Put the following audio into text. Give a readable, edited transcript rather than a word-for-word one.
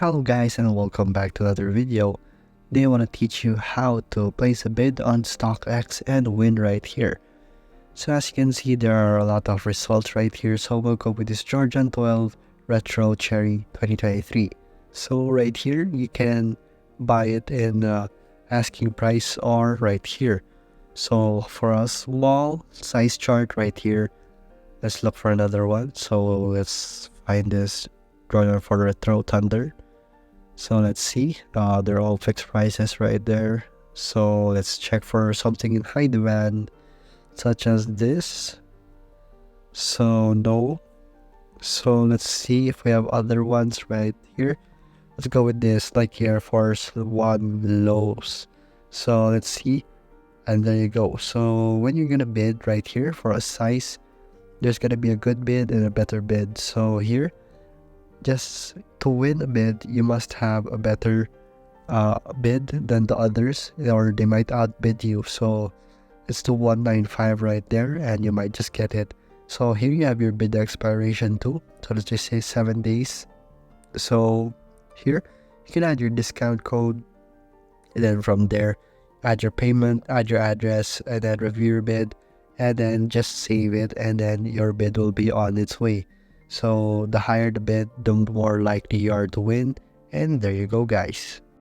Hello guys and welcome back to another video. Today I want to teach you how to place a bid on Stockx and win right here. So as you can see, there are a lot of results right here. So we'll go with this Georgian 12 Retro Cherry 2023. So right here you can buy it in asking price or right here. So for a small size chart right here, let's look for another one. So let's find this Georgian for Retro Thunder. So let's see, they're all fixed prices right there. So let's check for something in high demand, such as this. So no. So let's see if we have other ones right here. Let's go with this, like Air Force One lows. So let's see, and there you go. So when you're gonna bid right here for a size, there's gonna be a good bid and a better bid. So here, just to win a bid, you must have a better bid than the others, or they might outbid you. So it's the 195 right there, and you might just get it. So here you have your bid expiration too. So let's just say 7 days. So here you can add your discount code, and then from there add your payment, add your address, and then review your bid, and then just save it, and then your bid will be on its way. So the higher the bid, the more likely you are to win. And there you go guys.